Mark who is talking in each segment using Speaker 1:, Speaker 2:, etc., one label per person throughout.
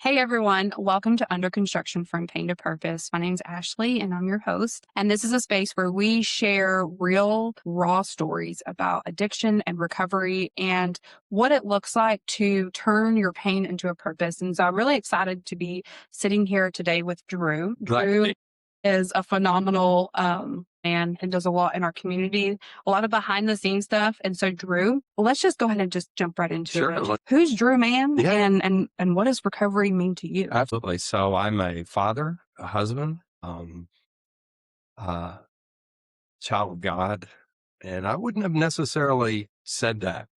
Speaker 1: Hey everyone, welcome to Under Construction from Pain to Purpose. My name's Ashley and I'm your host. And this is a space where we share real, raw stories about addiction and recovery and what it looks like to turn your pain into a purpose. And so I'm really excited to be sitting here today with Drew. Drew is a phenomenal man and does a lot in our community, a lot of behind the scenes stuff. And so Drew, well, let's just go ahead and just jump right into it. Who's Drew Mann and what does recovery mean to you?
Speaker 2: Absolutely. So I'm a father, a husband, child of God, and I wouldn't have necessarily said that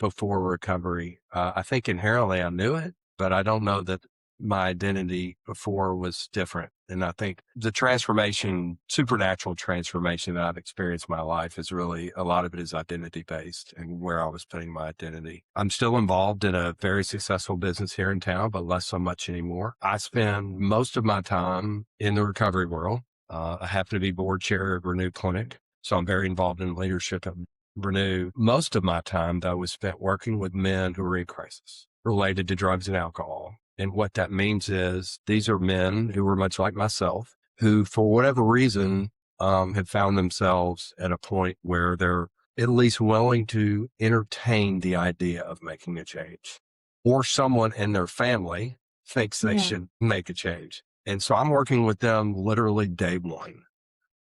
Speaker 2: before recovery. I think inherently I knew it, but I don't know that my identity before was different. And I think the transformation, supernatural transformation that I've experienced in my life is really, a lot of it is identity based and where I was putting my identity. I'm still involved in a very successful business here in town, but less so much anymore. I spend most of my time in the recovery world. I happen to be board chair of Renew Clinic, so I'm very involved in leadership at Renew. Most of my time, though, was spent working with men who are in crisis related to drugs and alcohol. And what that means is these are men who were much like myself, who, for whatever reason, have found themselves at a point where they're at least willing to entertain the idea of making a change, or someone in their family thinks they should make a change. And so I'm working with them literally day one,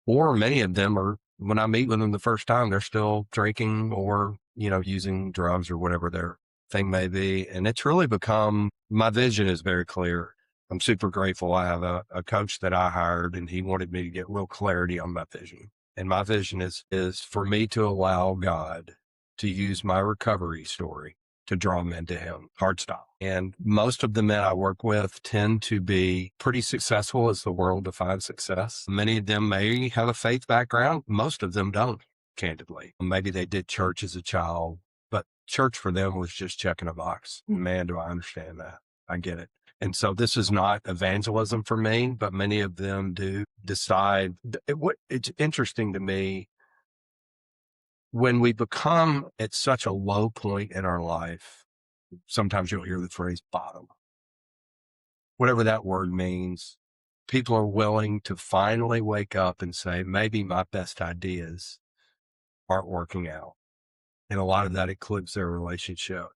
Speaker 2: or many of them are, when I meet with them the first time, they're still drinking or, using drugs or whatever their thing may be. And it's really become, my vision is very clear. I'm super grateful. I have a coach that I hired, and he wanted me to get real clarity on my vision. And my vision is for me to allow God to use my recovery story to draw men to him, hard style. And most of the men I work with tend to be pretty successful as the world defines success. Many of them may have a faith background. Most of them don't, candidly. Maybe they did church as a child, but church for them was just checking a box. Man, do I understand that. I get it. And so this is not evangelism for me, but many of them do decide. It's interesting to me, when we become at such a low point in our life, sometimes you'll hear the phrase bottom, whatever that word means. People are willing to finally wake up and say, maybe my best ideas aren't working out. And a lot of that includes their relationship.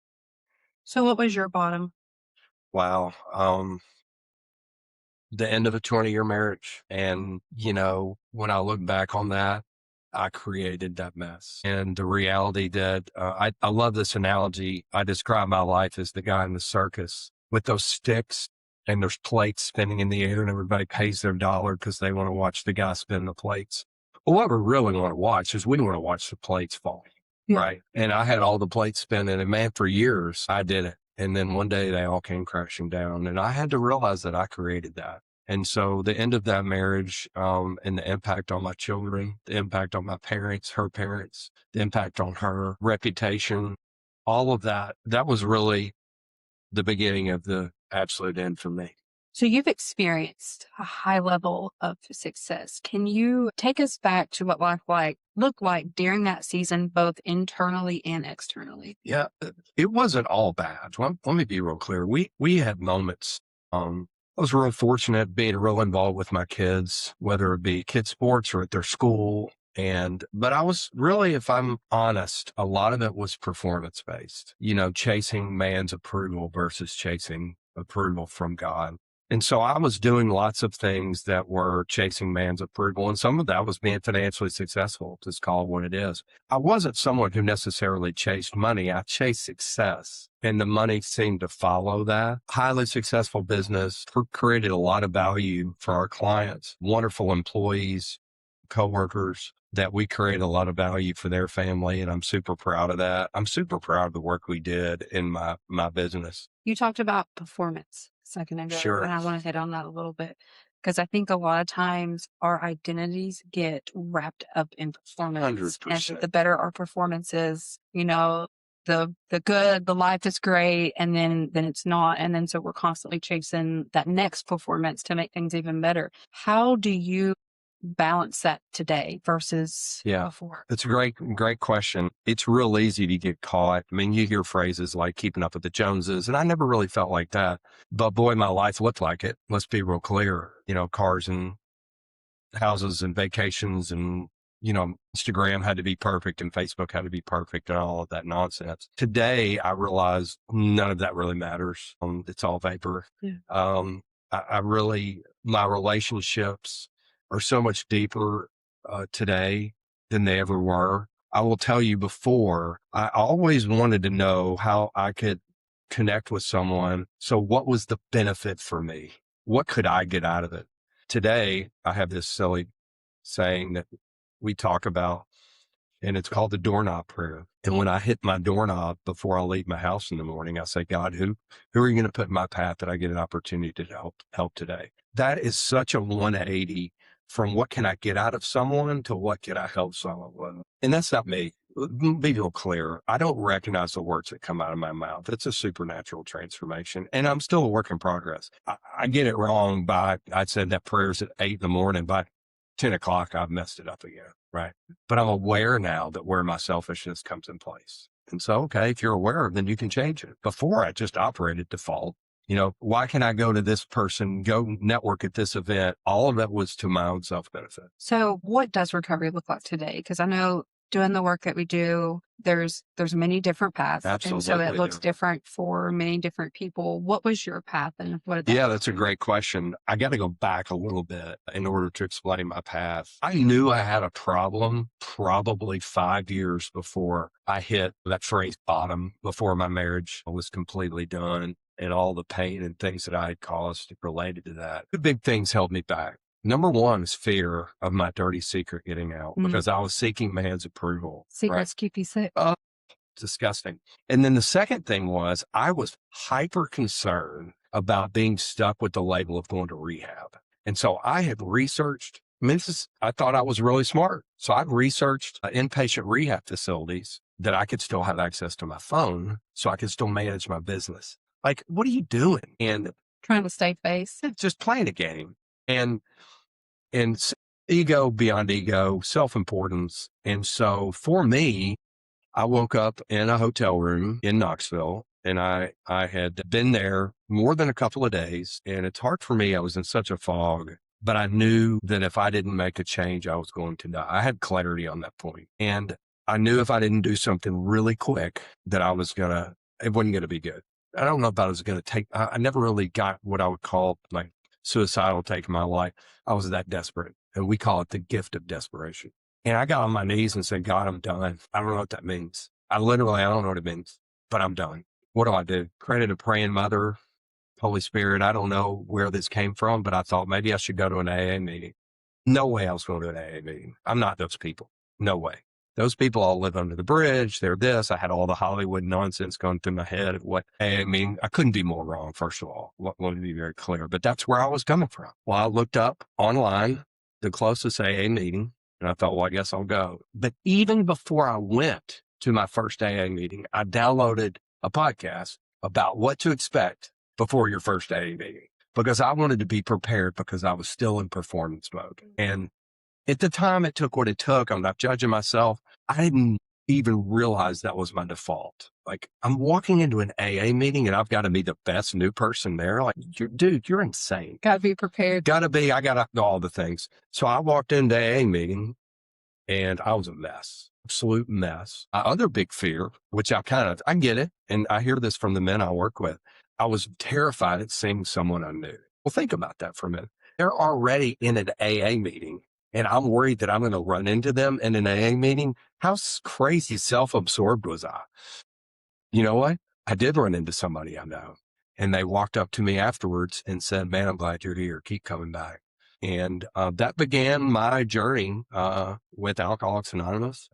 Speaker 1: So what was your bottom?
Speaker 2: Wow. The end of a 20-year marriage. And, when I look back on that, I created that mess. And the reality that I love this analogy. I describe my life as the guy in the circus with those sticks, and there's plates spinning in the air, and everybody pays their dollar because they want to watch the guy spin the plates. Well, what we really want to watch is we want to watch the plates fall. Yeah. Right. And I had all the plates spinning, and man, for years I did it. And then one day they all came crashing down, and I had to realize that I created that. And so the end of that marriage, and the impact on my children, the impact on my parents, her parents, the impact on her reputation, all of that, that was really the beginning of the absolute end for me.
Speaker 1: So you've experienced a high level of success. Can you take us back to what life looked like during that season, both internally and externally?
Speaker 2: Yeah, it wasn't all bad. Let me be real clear. We had moments. I was real fortunate being real involved with my kids, whether it be kids sports or at their school. But I was really, if I'm honest, a lot of it was performance based, chasing man's approval versus chasing approval from God. And so I was doing lots of things that were chasing man's approval. And some of that was being financially successful, just call it what it is. I wasn't someone who necessarily chased money. I chased success, and the money seemed to follow that. Highly successful business created a lot of value for our clients, wonderful employees, coworkers, that we create a lot of value for their family. And I'm super proud of that. I'm super proud of the work we did in my business.
Speaker 1: You talked about performance a second ago.
Speaker 2: Sure.
Speaker 1: And I want to hit on that a little bit because I think a lot of times our identities get wrapped up in performance.
Speaker 2: 100%.
Speaker 1: And the better our performance is, the good, the life is great, and then it's not. And then so we're constantly chasing that next performance to make things even better. How do you balance that today versus before?
Speaker 2: That's a great question. It's real easy to get caught. I mean, you hear phrases like keeping up with the Joneses, and I never really felt like that. But boy, my life looked like it. Let's be real clear. Cars and houses and vacations and, Instagram had to be perfect and Facebook had to be perfect and all of that nonsense. Today, I realize none of that really matters. It's all vapor.
Speaker 1: Yeah.
Speaker 2: My relationships are so much deeper today than they ever were. I will tell you, before, I always wanted to know how I could connect with someone. So what was the benefit for me? What could I get out of it? Today, I have this silly saying that we talk about, and it's called the doorknob prayer. And when I hit my doorknob before I leave my house in the morning, I say, God, who are you going to put in my path that I get an opportunity to help today? That is such a 180 from what can I get out of someone to what can I help someone with. And that's not me. Be real clear. I don't recognize the words that come out of my mouth. It's a supernatural transformation. And I'm still a work in progress. I get it wrong I said that prayer's at 8 in the morning. By 10 o'clock, I've messed it up again. Right. But I'm aware now that where my selfishness comes in place. And so, okay, if you're aware, then you can change it. Before, I just operated default. Why can I go to this person, go network at this event? All of that was to my own self-benefit.
Speaker 1: So what does recovery look like today? Because I know doing the work that we do, there's many different paths.
Speaker 2: Absolutely.
Speaker 1: And so it looks different for many different people. What was your path and what did that
Speaker 2: Yeah, that's a great question. I got to go back a little bit in order to explain my path. I knew I had a problem probably 5 years before I hit that phrase bottom, before my marriage was completely done and all the pain and things that I had caused related to that. Two big things held me back. Number one is fear of my dirty secret getting out because I was seeking man's approval.
Speaker 1: Secrets keep you sick.
Speaker 2: Disgusting. And then the second thing was I was hyper concerned about being stuck with the label of going to rehab. And so I had researched, I thought I was really smart. So I'd researched inpatient rehab facilities that I could still have access to my phone so I could still manage my business. Like, what are you doing? And
Speaker 1: trying to stay face.
Speaker 2: Just playing a game. And ego beyond ego, self-importance. And so for me, I woke up in a hotel room in Knoxville and I had been there more than a couple of days, and it's hard for me. I was in such a fog, but I knew that if I didn't make a change, I was going to die. I had clarity on that point. And I knew if I didn't do something really quick that it wasn't going to be good. I don't know if I was going to take, I never really got what I would call my suicidal take in my life. I was that desperate, and we call it the gift of desperation. And I got on my knees and said, God, I'm done. I don't know what that means. I don't know what it means, but I'm done. What do I do? Credit a praying mother, Holy Spirit. I don't know where this came from, but I thought maybe I should go to an AA meeting. No way I was going to an AA meeting. I'm not those people. No way. Those people all live under the bridge. They're this. I had all the Hollywood nonsense going through my head of what AA mean. I couldn't be more wrong, first of all. Let me be very clear. But that's where I was coming from. Well, I looked up online the closest AA meeting, and I thought, well, I guess I'll go. But even before I went to my first AA meeting, I downloaded a podcast about what to expect before your first AA meeting, because I wanted to be prepared because I was still in performance mode. And at the time, it took what it took. I'm not judging myself. I didn't even realize that was my default. Like, I'm walking into an AA meeting and I've got to be the best new person there. Like, dude, you're insane.
Speaker 1: Got to be prepared.
Speaker 2: I got to do all the things. So I walked into AA meeting and I was a mess, absolute mess. My other big fear, which I get it. And I hear this from the men I work with. I was terrified at seeing someone I knew. Well, think about that for a minute. They're already in an AA meeting, and I'm worried that I'm going to run into them in an AA meeting. How crazy self-absorbed was I? You know what? I did run into somebody I know, and they walked up to me afterwards and said, man, I'm glad you're here. Keep coming back. And that began my journey with Alcoholics Anonymous.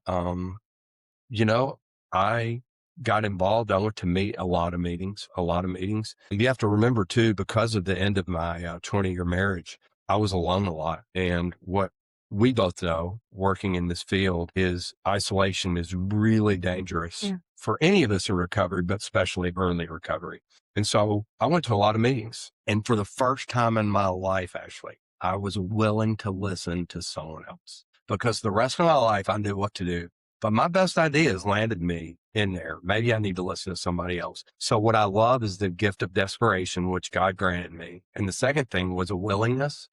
Speaker 2: I got involved. I went to meet a lot of meetings. And you have to remember too, because of the end of my 20-year marriage, I was alone a lot. And what we both know working in this field is isolation is really dangerous for any of us in recovery, but especially early recovery. And so I went to a lot of meetings. And for the first time in my life, Ashley, I was willing to listen to someone else because the rest of my life I knew what to do. But my best ideas landed me in there. Maybe I need to listen to somebody else. So what I love is the gift of desperation, which God granted me. And the second thing was a willingness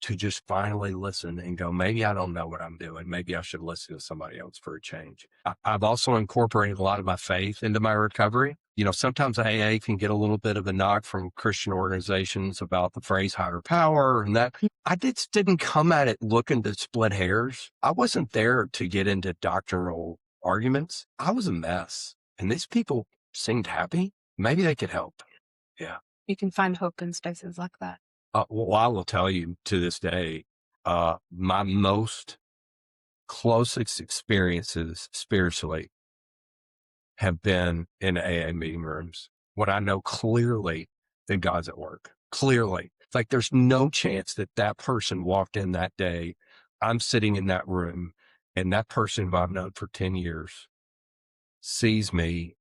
Speaker 2: to just finally listen and go, maybe I don't know what I'm doing. Maybe I should listen to somebody else for a change. I've also incorporated a lot of my faith into my recovery. Sometimes AA can get a little bit of a knock from Christian organizations about the phrase higher power and that. I just didn't come at it looking to split hairs. I wasn't there to get into doctrinal arguments. I was a mess. And these people seemed happy. Maybe they could help. Yeah.
Speaker 1: You can find hope in spaces like that.
Speaker 2: Well, I will tell you to this day, my most closest experiences spiritually have been in AA meeting rooms when I know clearly that God's at work. Clearly. It's like there's no chance that that person walked in that day. I'm sitting in that room and that person who I've known for 10 years sees me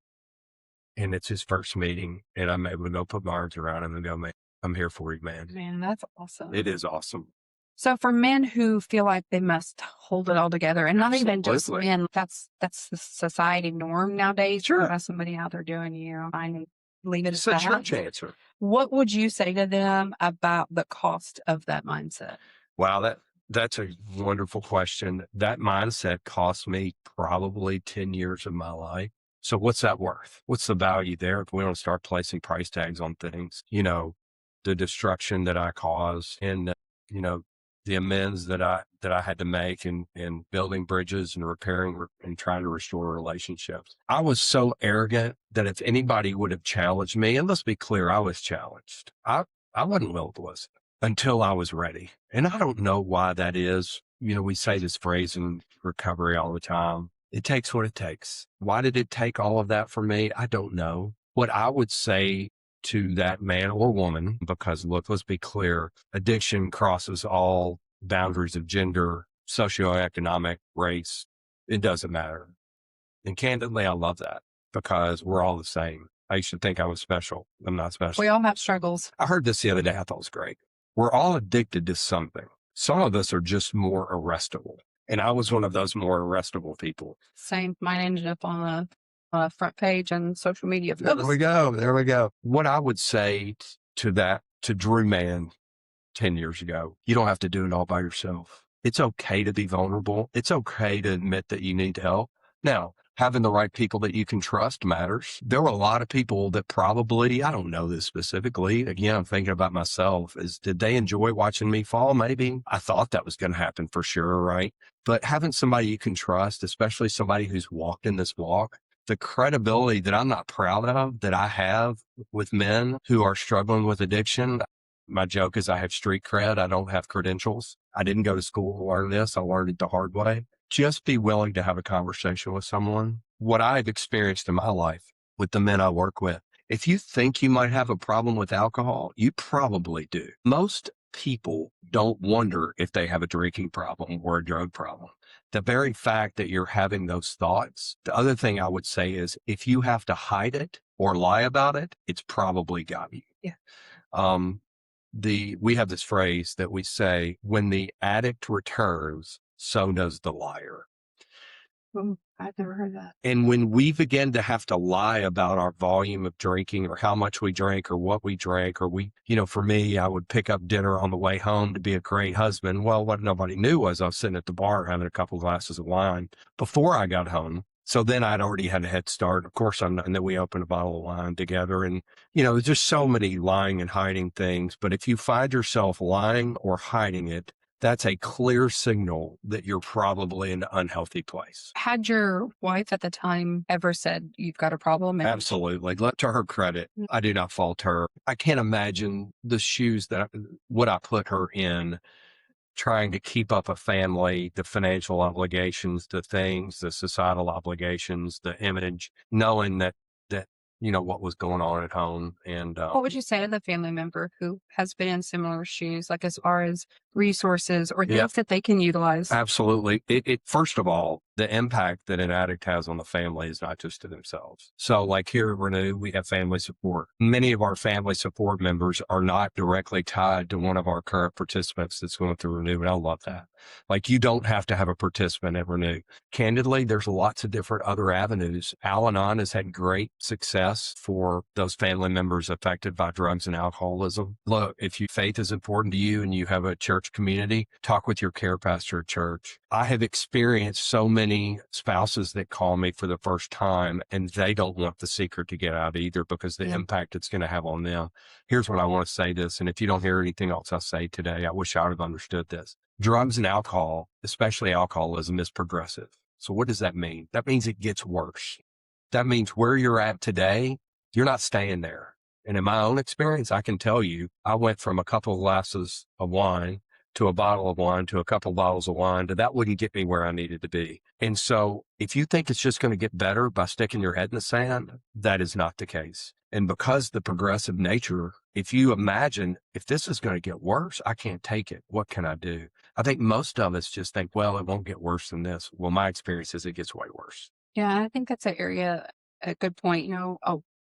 Speaker 2: and it's his first meeting and I'm able to go put my arms around him and go, man, I'm here for you, man.
Speaker 1: Man, that's awesome.
Speaker 2: It is awesome.
Speaker 1: So for men who feel like they must hold it all together, and not even just
Speaker 2: Absolutely.
Speaker 1: men, that's the society norm nowadays.
Speaker 2: Sure.
Speaker 1: You have somebody out there doing, fine and leave it
Speaker 2: It's
Speaker 1: at
Speaker 2: a
Speaker 1: that.
Speaker 2: church answer.
Speaker 1: What would you say to them about the cost of that mindset?
Speaker 2: Wow, that's a wonderful question. That mindset cost me probably 10 years of my life. So what's that worth? What's the value there if we don't start placing price tags on things? The destruction that I caused and, the amends that I had to make in building bridges and repairing and trying to restore relationships. I was so arrogant that if anybody would have challenged me, and let's be clear, I was challenged. I wasn't willing to listen until I was ready. And I don't know why that is. We say this phrase in recovery all the time. It takes what it takes. Why did it take all of that for me? I don't know. What I would say to that man or woman, because look, let's be clear, addiction crosses all boundaries of gender, socioeconomic, race. It doesn't matter. And candidly, I love that because we're all the same. I used to think I was special. I'm not special.
Speaker 1: We all have struggles.
Speaker 2: I heard this the other day. I thought it was great. We're all addicted to something. Some of us are just more arrestable. And I was one of those more arrestable people.
Speaker 1: Same. Mine ended up on the front page on social media.
Speaker 2: There we go. There we go. What I would say to Drew Mann 10 years ago, you don't have to do it all by yourself. It's okay to be vulnerable. It's okay to admit that you need help. Now, having the right people that you can trust matters. There were a lot of people that probably, I don't know this specifically. Again, I'm thinking about myself did they enjoy watching me fall? Maybe. I thought that was going to happen for sure. Right. But having somebody you can trust, especially somebody who's walked in this walk, the credibility that I'm not proud of that I have with men who are struggling with addiction. My joke is I have street cred. I don't have credentials. I didn't go to school to learn this. I learned it the hard way. Just be willing to have a conversation with someone. What I've experienced in my life with the men I work with, if you think you might have a problem with alcohol, you probably do. Most people don't wonder if they have a drinking problem or a drug problem. The very fact that you're having those thoughts. The other thing I would say is if you have to hide it or lie about it, it's probably got you.
Speaker 1: Yeah.
Speaker 2: We have this phrase that we say, when the addict returns, so does the liar.
Speaker 1: I've never heard that.
Speaker 2: And when we begin to have to lie about our volume of drinking or how much we drank or what we drank, or for me, I would pick up dinner on the way home to be a great husband. Well, what nobody knew was I was sitting at the bar having a couple glasses of wine before I got home. So then I'd already had a head start. Of course, and then we opened a bottle of wine together. And, there's just so many lying and hiding things. But if you find yourself lying or hiding it, that's a clear signal that you're probably in an unhealthy place.
Speaker 1: Had your wife at the time ever said you've got a problem?
Speaker 2: Absolutely. To her credit, I do not fault her. I can't imagine the shoes what I put her in, trying to keep up a family, the financial obligations, the things, the societal obligations, the image, knowing that what was going on at home. And
Speaker 1: What would you say to the family member who has been in similar shoes, like as far as resources or
Speaker 2: yeah,
Speaker 1: things that they can utilize?
Speaker 2: absolutely. First of all, the impact that an addict has on the family is not just to themselves. So, like here at Renew, we have family support. Many of our family support members are not directly tied to one of our current participants that's going through Renew, and I love that. Like, you don't have to have a participant at Renew. Candidly, there's lots of different other avenues. Al Anon has had great success for those family members affected by drugs and alcoholism. Look, if faith is important to you and you have a church community, talk with your care pastor at church. I have experienced so many spouses that call me for the first time and they don't want the secret to get out either because the impact it's going to have on them. Here's what I want to say this. And if you don't hear anything else I say today, I wish I would have understood this. Drugs and alcohol, especially alcoholism, is progressive. So what does that mean? That means it gets worse. That means where you're at today, you're not staying there. And in my own experience, I can tell you, I went from a couple of glasses of wine to a bottle of wine to a couple of bottles of wine to that wouldn't get me where I needed to be. And so if you think it's just going to get better by sticking your head in the sand, that is not the case. And because the progressive nature, if you imagine if this is going to get worse, I can't take it. What can I do? I think most of us just think, well, it won't get worse than this. Well, my experience is it gets way worse.
Speaker 1: Yeah, I think that's an area, a good point.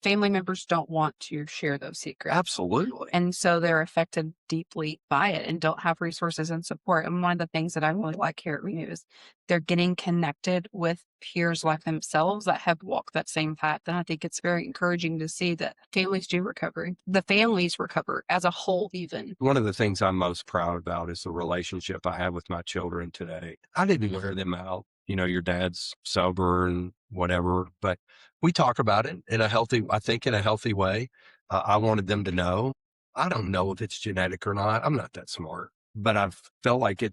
Speaker 1: Family members don't want to share those secrets.
Speaker 2: Absolutely.
Speaker 1: And so they're affected deeply by it and don't have resources and support. And one of the things that I really like here at Renew is they're getting connected with peers like themselves that have walked that same path. And I think it's very encouraging to see that families do recover. The families recover as a whole, even.
Speaker 2: One of the things I'm most proud about is the relationship I have with my children today. I didn't wear them out. Your dad's sober and whatever, but we talk about it in a healthy, I think in a healthy way. I wanted them to know. I don't know if it's genetic or not. I'm not that smart, but I felt like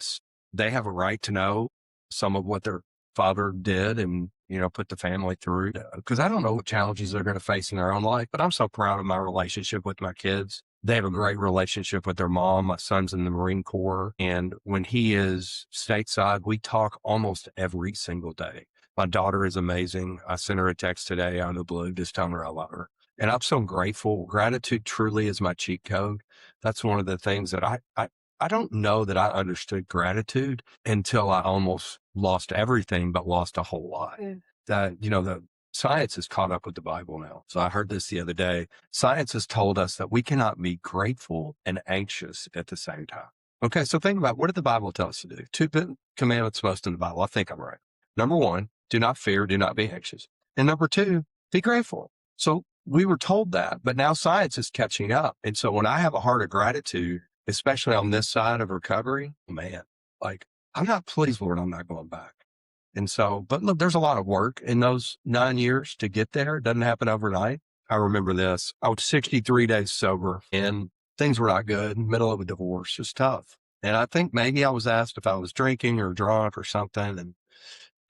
Speaker 2: they have a right to know some of what their father did and, put the family through because I don't know what challenges they're going to face in their own life, but I'm so proud of my relationship with my kids. They have a great relationship with their mom. My son's in the Marine Corps. And when he is stateside, we talk almost every single day. My daughter is amazing. I sent her a text today out of the blue, just telling her I love her. And I'm so grateful. Gratitude truly is my cheat code. That's one of the things that I don't know that I understood gratitude until I almost lost everything, but lost a whole lot. The science is caught up with the Bible now. So I heard this the other day. Science has told us that we cannot be grateful and anxious at the same time. Okay, so think about what did the Bible tell us to do? Two commandments most in the Bible. I think I'm right. Number one, do not fear, do not be anxious. And number two, be grateful. So we were told that, but now science is catching up. And so when I have a heart of gratitude, especially on this side of recovery, man, like I'm not pleased, Lord, I'm not going back. And so, but look, there's a lot of work in those 9 years to get there. It doesn't happen overnight. I remember this. I was 63 days sober and things were not good. Middle of a divorce, just tough. And I think maybe I was asked if I was drinking or drunk or something. And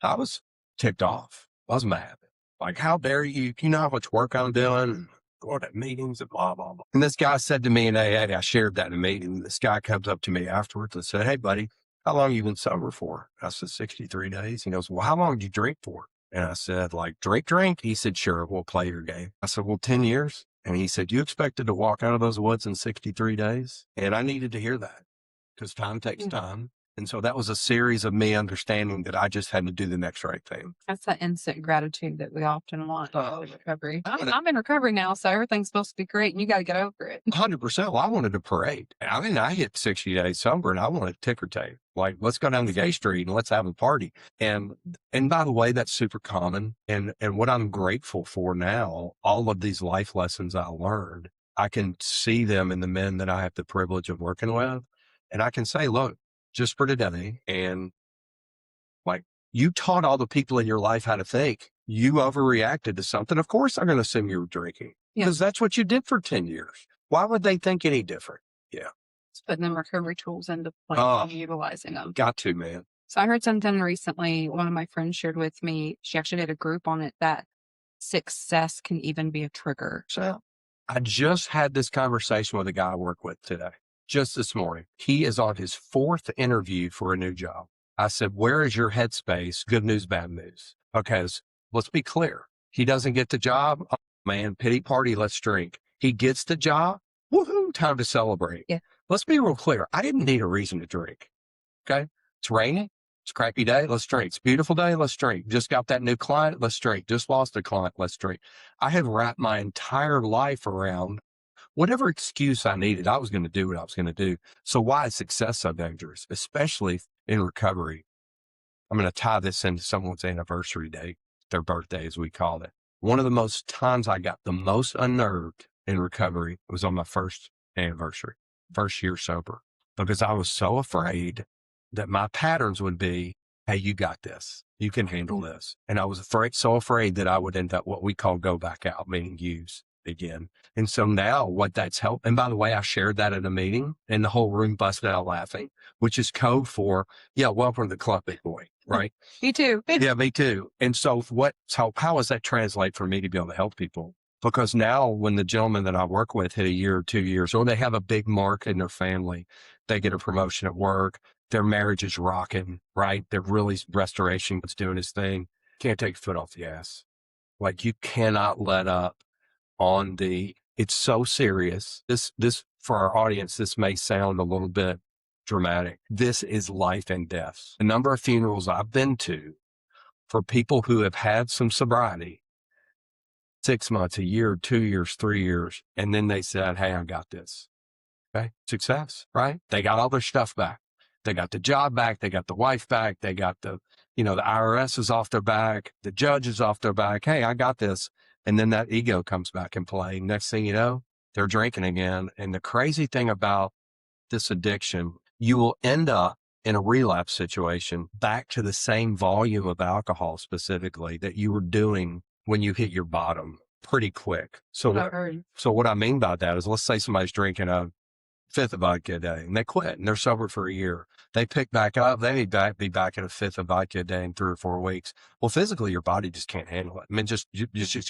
Speaker 2: I was ticked off. I was mad. Like, how dare you? You know how much work I'm doing? Going to meetings and blah, blah, blah. And this guy said to me in AA, I shared that in a meeting. This guy comes up to me afterwards and said, hey, buddy, how long you been sober for? I said, 63 days. He goes, well, how long did you drink for? And I said, like, drink? He said, sure, we'll play your game. I said, well, 10 years. And he said, you expected to walk out of those woods in 63 days? And I needed to hear that because time takes time. And so that was a series of me understanding that I just had to do the next right thing.
Speaker 1: That's that instant gratitude that we often want in recovery. I'm in recovery now, so everything's supposed to be great and you got to get over it.
Speaker 2: 100%. Well, I wanted to parade. I mean, I hit 60 days sober and I wanted to ticker tape. Like, let's go down to Gay Street and let's have a party. And by the way, that's super common. And what I'm grateful for now, all of these life lessons I learned, I can see them in the men that I have the privilege of working with. And I can say, look, just for today. And like you taught all the people in your life how to think. You overreacted to something. Of course, they're going to assume you were drinking because that's what you did for 10 years. Why would they think any different? Yeah.
Speaker 1: It's putting them recovery tools into place and utilizing them.
Speaker 2: Got to, man.
Speaker 1: So I heard something recently. One of my friends shared with me. She actually did a group on it that success can even be a trigger.
Speaker 2: So I just had this conversation with a guy I work with today. Just this morning. He is on his 4th interview for a new job. I said, where is your headspace? Good news, bad news. Okay, let's be clear. He doesn't get the job. Man, pity party, let's drink. He gets the job. Woohoo, time to celebrate.
Speaker 1: Yeah.
Speaker 2: Let's be real clear. I didn't need a reason to drink. Okay. It's raining. It's a crappy day. Let's drink. It's a beautiful day. Let's drink. Just got that new client. Let's drink. Just lost a client. Let's drink. I had wrapped my entire life around whatever excuse I needed. I was going to do what I was going to do. So why is success so dangerous, especially in recovery? I'm going to tie this into someone's anniversary date, their birthday, as we call it. One of the most times I got the most unnerved in recovery was on my first anniversary, first year sober, because I was so afraid that my patterns would be, hey, you got this. You can handle this. And I was so afraid that I would end up what we call go back out, meaning use again. And so now what that's helped. And by the way, I shared that at a meeting and the whole room busted out laughing, which is code for, yeah, welcome to the club, big boy. Right.
Speaker 1: Me too.
Speaker 2: Yeah, me too. And so how does that translate for me to be able to help people? Because now when the gentleman that I work with hit a year or 2 years, or they have a big mark in their family, they get a promotion at work, their marriage is rocking, right? They're really restoration is doing his thing. Can't take a foot off the gas. Like you cannot let up on it's so serious. This for our audience, this may sound a little bit dramatic. This is life and death. The number of funerals I've been to for people who have had some sobriety, 6 months, a year, 2 years, 3 years, and then they said, hey, I got this. Okay. Success, right? They got all their stuff back. They got the job back. They got the wife back. They got the IRS is off their back. The judge is off their back. Hey, I got this. And then that ego comes back in play. Next thing you know, they're drinking again. And the crazy thing about this addiction, you will end up in a relapse situation back to the same volume of alcohol specifically that you were doing when you hit your bottom pretty quick. So what I mean by that is, let's say somebody's drinking a fifth of vodka a day and they quit and they're sober for a year. They pick back up. They may be back at a fifth of vodka a day in 3 or 4 weeks. Well, physically, your body just can't handle it. I mean, just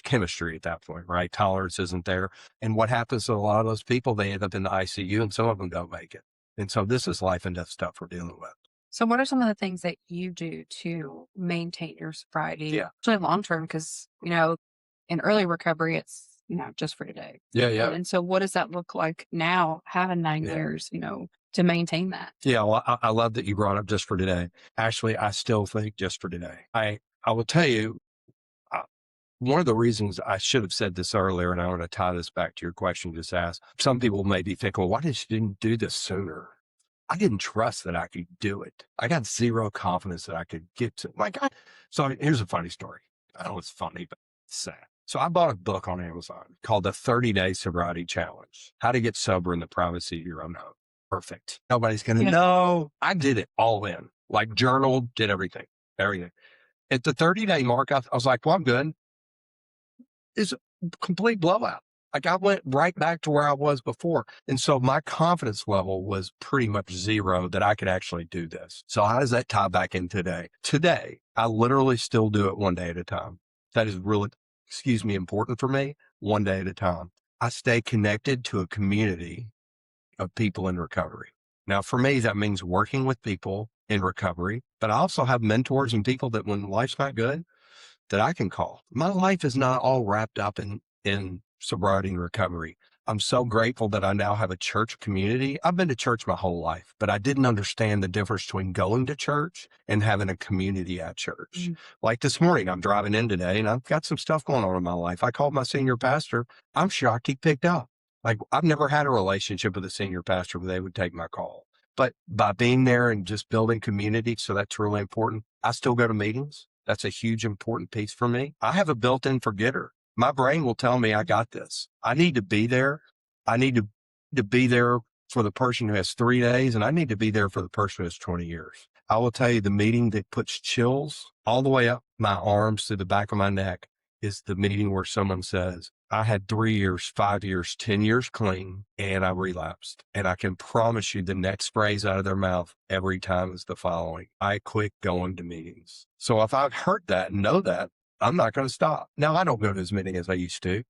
Speaker 2: chemistry at that point, right? Tolerance isn't there. And what happens to a lot of those people, they end up in the ICU and some of them don't make it. And so this is life and death stuff we're dealing with.
Speaker 1: So what are some of the things that you do to maintain your sobriety?
Speaker 2: Yeah.
Speaker 1: Actually long-term, because, in early recovery, it's, just for today.
Speaker 2: Yeah. Yeah.
Speaker 1: And so what does that look like now, having 9 years, to maintain that?
Speaker 2: Yeah. Well, I love that you brought up just for today. Actually, I still think just for today. I will tell you, one of the reasons I should have said this earlier, and I want to tie this back to your question just asked. Some people may be thinking, well, why didn't you do this sooner? I didn't trust that I could do it. I got zero confidence that I could get to my God. So here's a funny story. I don't know it's funny, but it's sad. So I bought a book on Amazon called The 30-Day Sobriety Challenge, How to Get Sober in the Privacy of Your Own Home. Perfect. Nobody's going to know. I did it all in, like journaled, did everything. At the 30-day mark, I was like, well, I'm good. It's a complete blowout. Like I went right back to where I was before. And so my confidence level was pretty much zero that I could actually do this. So how does that tie back in today? Today, I literally still do it one day at a time. That is really, important for me, one day at a time. I stay connected to a community of people in recovery. Now, for me, that means working with people in recovery, but I also have mentors and people that when life's not good, that I can call. My life is not all wrapped up in sobriety and recovery. I'm so grateful that I now have a church community. I've been to church my whole life, but I didn't understand the difference between going to church and having a community at church. Mm-hmm. Like this morning, I'm driving in today and I've got some stuff going on in my life. I called my senior pastor. I'm shocked he picked up. Like I've never had a relationship with a senior pastor where they would take my call. But by being there and just building community, so that's really important. I still go to meetings. That's a huge important piece for me. I have a built-in forgetter. My brain will tell me I got this. I need to be there. I need to be there for the person who has 3 days, and I need to be there for the person who has 20 years. I will tell you the meeting that puts chills all the way up my arms to the back of my neck is the meeting where someone says, I had 3 years, 5 years, 10 years clean, and I relapsed. And I can promise you the next phrase out of their mouth every time is the following: I quit going to meetings. So if I've heard that and know that, I'm not going to stop. Now, I don't go to as many as I used to.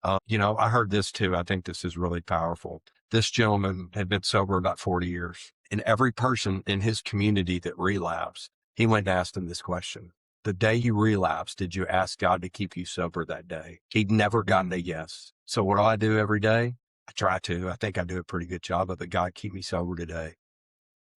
Speaker 2: I heard this too. I think this is really powerful. This gentleman had been sober about 40 years, and every person in his community that relapsed, he went and asked him this question. the day you relapsed, did you ask God to keep you sober that day? He'd never gotten a yes. So what do I do every day? I try to. I think I do a pretty good job of it. God, keep me sober today.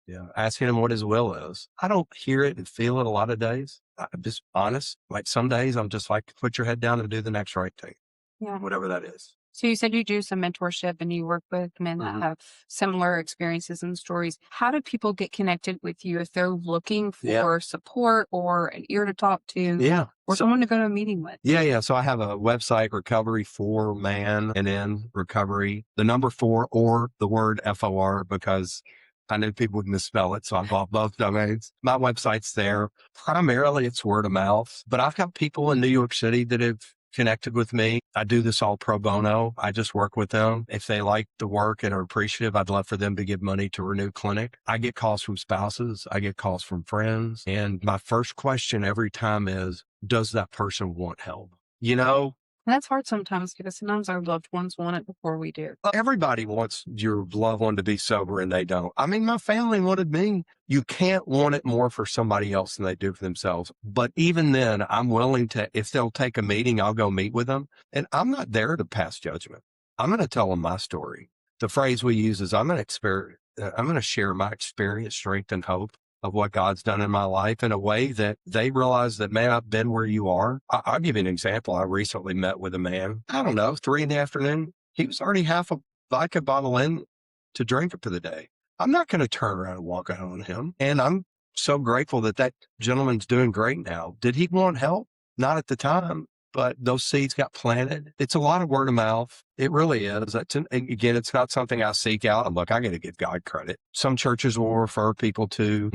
Speaker 2: Yeah. Asking him what his will is. I don't hear it and feel it a lot of days. I'm just honest. Like some days I'm just like, put your head down and do the next right thing,
Speaker 1: Yeah.
Speaker 2: whatever that is.
Speaker 1: So you said you do some mentorship and you work with men that have similar experiences and stories. How do people get connected with you if they're looking for support or an ear to talk to
Speaker 2: Yeah.
Speaker 1: or someone to go to a meeting with?
Speaker 2: Yeah. So I have a website, Recovery for Man, and then Recovery, the number 4 or the word FOR, because I knew people would misspell it. So I bought both domains. My website's there. Primarily it's word of mouth, but I've got people in New York City that have connected with me. I do this all pro bono. I just work with them. If they like the work and are appreciative, I'd love for them to give money to Renew Clinic. I get calls from spouses. I get calls from friends. And my first question every time is, does that person want help? You know,
Speaker 1: And that's hard sometimes because sometimes our loved ones want it before we do.
Speaker 2: everybody wants your loved one to be sober and they don't. I mean, my family wanted me. You can't want it more for somebody else than they do for themselves. But even then, I'm willing to, if they'll take a meeting, I'll go meet with them. And I'm not there to pass judgment. I'm going to tell them my story. The phrase we use is I'm going to share my experience, strength, and hope of what God's done in my life in a way that they realize that, man, I've been where you are. I'll give you an example. I recently met with a man, I don't know, 3 in the afternoon. He was already half a vodka bottle in to drink it for the day. I'm not going to turn around and walk out on him. And I'm so grateful that that gentleman's doing great now. Did he want help? Not at the time, but those seeds got planted. It's a lot of word of mouth. It really is. Again, it's not something I seek out. And look, I got to give God credit. Some churches will refer people to.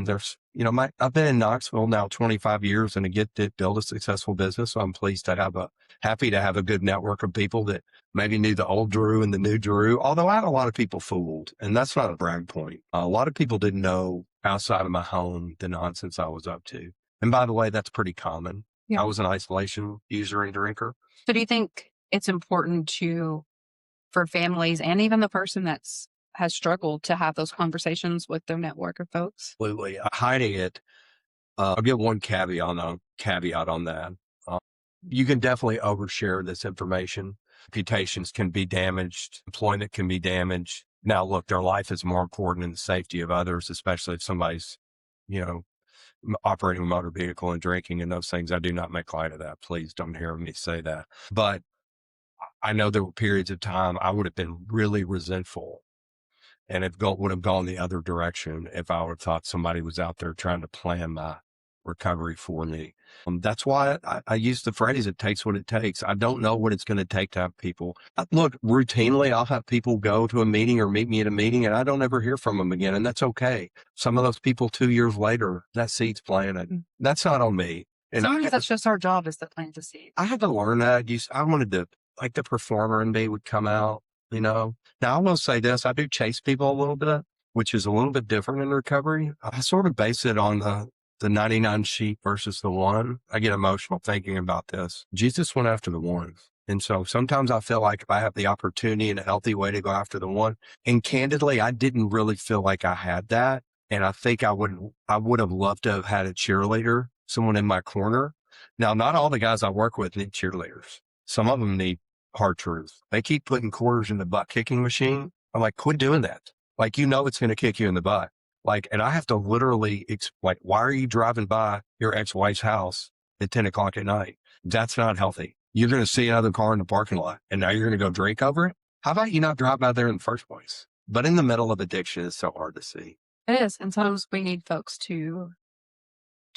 Speaker 2: I've been in Knoxville now 25 years and I get to build a successful business. So I'm happy to have a good network of people that maybe knew the old Drew and the new Drew. Although I had a lot of people fooled, and that's not a brag point. A lot of people didn't know outside of my home the nonsense I was up to. And by the way, that's pretty common. I was an isolation user and drinker.
Speaker 1: So do you think it's important for families and even the person has struggled to have those conversations with their network of folks?
Speaker 2: Absolutely. Hiding it. I'll give one caveat on that. You can definitely overshare this information. Reputations can be damaged. Employment can be damaged. Now, look, their life is more important than the safety of others, especially if somebody's, operating a motor vehicle and drinking and those things. I do not make light of that. Please don't hear me say that. But I know there were periods of time I would have been really resentful and would have gone the other direction if I would have thought somebody was out there trying to plan my recovery for me. That's why I use the phrase, it takes what it takes. I don't know what it's going to take to have people. Look, routinely, I'll have people go to a meeting or meet me at a meeting and I don't ever hear from them again. And that's okay. Some of those people 2 years later, that seed's planted. That's not on me. And
Speaker 1: Sometimes that's just our job, is to plant the seed.
Speaker 2: I had to learn that. I wanted to, like, the performer in me would come out, Now, I will say this, I do chase people a little bit, which is a little bit different in recovery. I sort of base it on the 99 sheep versus the one. I get emotional thinking about this. Jesus went after the one. And so sometimes I feel like if I have the opportunity in a healthy way to go after the one, and candidly, I didn't really feel like I had that. And I think I would have loved to have had a cheerleader, someone in my corner. Now, not all the guys I work with need cheerleaders. Some of them need hard truth. They keep putting quarters in the butt kicking machine. I'm like, quit doing that. Like, it's going to kick you in the butt. And I have to literally explain, why are you driving by your ex-wife's house at 10 o'clock at night? That's not healthy. You're going to see another car in the parking lot and now you're going to go drink over it. How about you not drive by there in the first place? But in the middle of addiction, it's so hard to see.
Speaker 1: It is. And sometimes we need folks to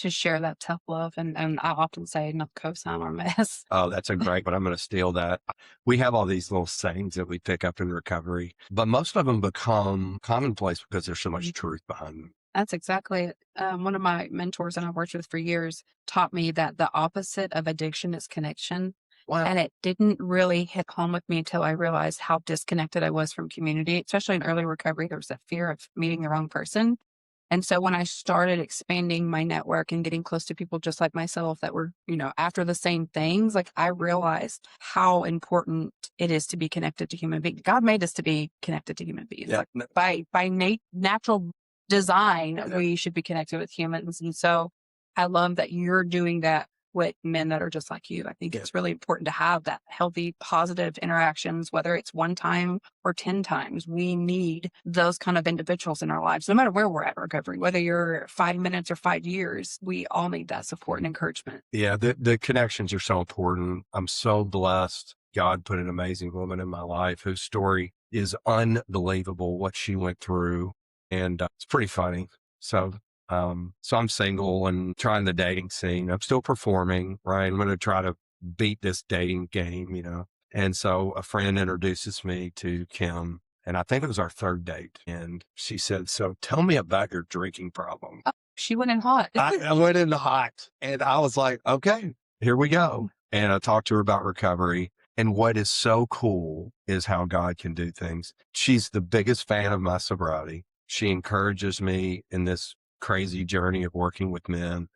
Speaker 1: share that tough love. And I often say, not co-sign our mess.
Speaker 2: Oh, that's a great one. I'm going to steal that. We have all these little sayings that we pick up in recovery, but most of them become commonplace because there's so much truth behind them.
Speaker 1: That's exactly it. One of my mentors that I worked with for years taught me that the opposite of addiction is connection.
Speaker 2: Wow.
Speaker 1: And it didn't really hit home with me until I realized how disconnected I was from community, especially in early recovery. There was that fear of meeting the wrong person. And so when I started expanding my network and getting close to people just like myself that were, after the same things, like I realized how important it is to be connected to human beings. God made us to be connected to human beings.
Speaker 2: Yeah.
Speaker 1: Like by natural design, we should be connected with humans. And so I love that you're doing that with men that are just like you. I think
Speaker 2: Yeah.
Speaker 1: it's really important to have that healthy, positive interactions, whether it's one time or 10 times. We need those kind of individuals in our lives, no matter where we're at in recovery, whether you're 5 minutes or 5 years, we all need that support and encouragement.
Speaker 2: Yeah, the connections are so important. I'm so blessed. God put an amazing woman in my life whose story is unbelievable, what she went through, and it's pretty funny. So I'm single and trying the dating scene. I'm still performing, right? I'm going to try to beat this dating game. And so a friend introduces me to Kim, and I think it was our third date. And she said, "So tell me about your drinking problem."
Speaker 1: Oh, she went in hot.
Speaker 2: I went in the hot and I was like, okay, here we go. And I talked to her about recovery. And what is so cool is how God can do things. She's the biggest fan of my sobriety. She encourages me in this crazy journey of working with men.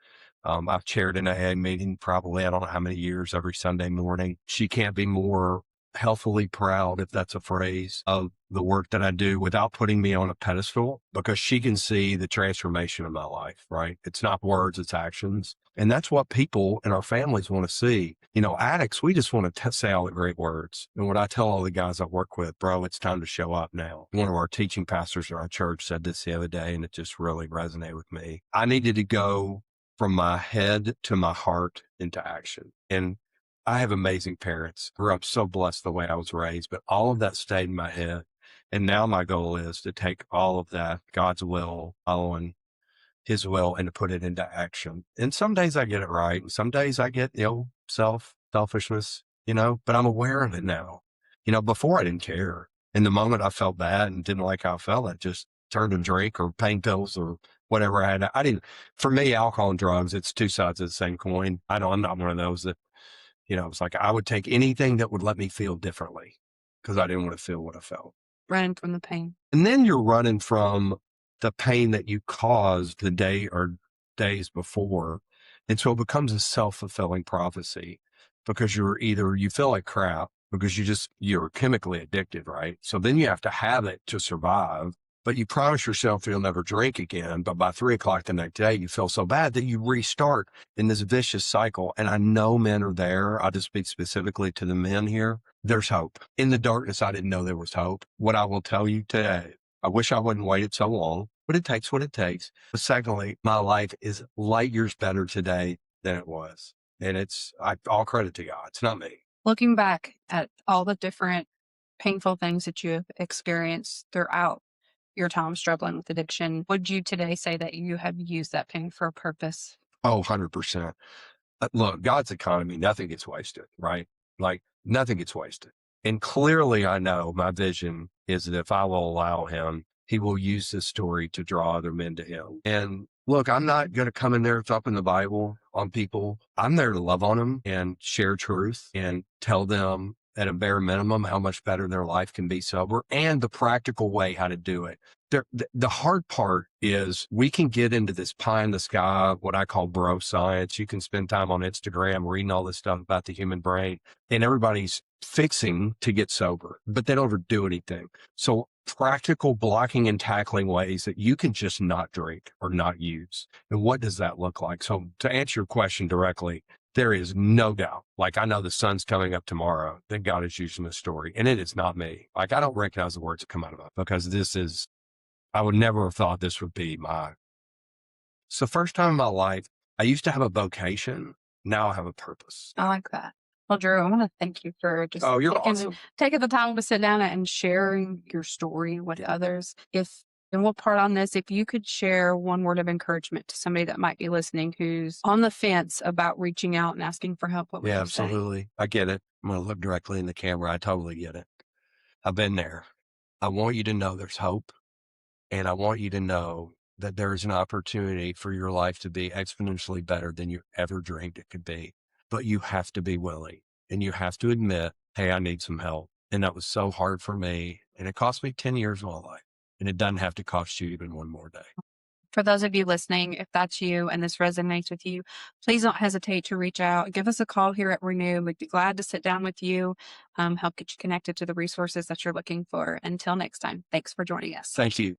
Speaker 2: I've chaired an AA meeting probably, I don't know how many years, every Sunday morning. She can't be more healthily proud, if that's a phrase, of the work that I do without putting me on a pedestal, because she can see the transformation of my life, right? It's not words, it's actions. And that's what people in our families want to see. Addicts, we just want to say all the great words. And what I tell all the guys I work with, bro, it's time to show up now. One of our teaching pastors in our church said this the other day, and it just really resonated with me. I needed to go from my head to my heart into action. And I have amazing parents. Grew up so blessed the way I was raised, but all of that stayed in my head. And now my goal is to take all of that, God's will, following his will, and to put it into action. And some days I get it right. And some days I get, selfishness, but I'm aware of it now. Before I didn't care. In the moment I felt bad and didn't like how I felt, I just turned to drink or pain pills or whatever I had. I didn't, for me, alcohol and drugs, it's two sides of the same coin. I'm not one of those that, it's like I would take anything that would let me feel differently because I didn't want to feel what I felt.
Speaker 1: Running from the pain.
Speaker 2: And then you're running from the pain that you caused the day or days before. And so it becomes a self-fulfilling prophecy because you feel like crap because you're chemically addicted, right? So then you have to have it to survive, but you promise yourself you'll never drink again. But by 3 o'clock the next day, you feel so bad that you restart in this vicious cycle. And I know men are there. I just speak specifically to the men here. There's hope. In the darkness, I didn't know there was hope. What I will tell you today, I wish I wouldn't waited so long, but it takes what it takes. But secondly, my life is light years better today than it was. And all credit to God. It's not me.
Speaker 1: Looking back at all the different painful things that you have experienced throughout your time struggling with addiction, would you today say that you have used that pain for a purpose?
Speaker 2: Oh, 100%. Look, God's economy, nothing gets wasted, right? Like nothing gets wasted. And clearly I know my vision is that if I will allow him, he will use this story to draw other men to him. And look, I'm not going to come in there thumping the Bible on people. I'm there to love on them and share truth and tell them at a bare minimum how much better their life can be sober and the practical way how to do it. The hard part is we can get into this pie in the sky, what I call bro science. You can spend time on Instagram reading all this stuff about the human brain, and everybody's fixing to get sober, but they don't ever do anything. So practical blocking and tackling ways that you can just not drink or not use. And what does that look like? So to answer your question directly, there is no doubt. Like I know the sun's coming up tomorrow that God is using this story, and it is not me. Like I don't recognize the words that come out of it because I would never have thought this would be it's the first time in my life. I used to have a vocation. Now I have a purpose.
Speaker 1: I like that. Well, Drew, I want to thank you for just
Speaker 2: You're awesome.
Speaker 1: taking the time to sit down and sharing your story with others. And we'll part on this. If you could share one word of encouragement to somebody that might be listening who's on the fence about reaching out and asking for help, what would
Speaker 2: Yeah,
Speaker 1: you say?
Speaker 2: absolutely. I get it. I'm going to look directly in the camera. I totally get it. I've been there. I want you to know there's hope. And I want you to know that there's an opportunity for your life to be exponentially better than you ever dreamed it could be. But you have to be willing and you have to admit, hey, I need some help. And that was so hard for me. And it cost me 10 years of my life. And it doesn't have to cost you even one more day.
Speaker 1: For those of you listening, if that's you and this resonates with you, please don't hesitate to reach out. Give us a call here at Renew. We'd be glad to sit down with you, help get you connected to the resources that you're looking for. Until next time, thanks for joining us.
Speaker 2: Thank you.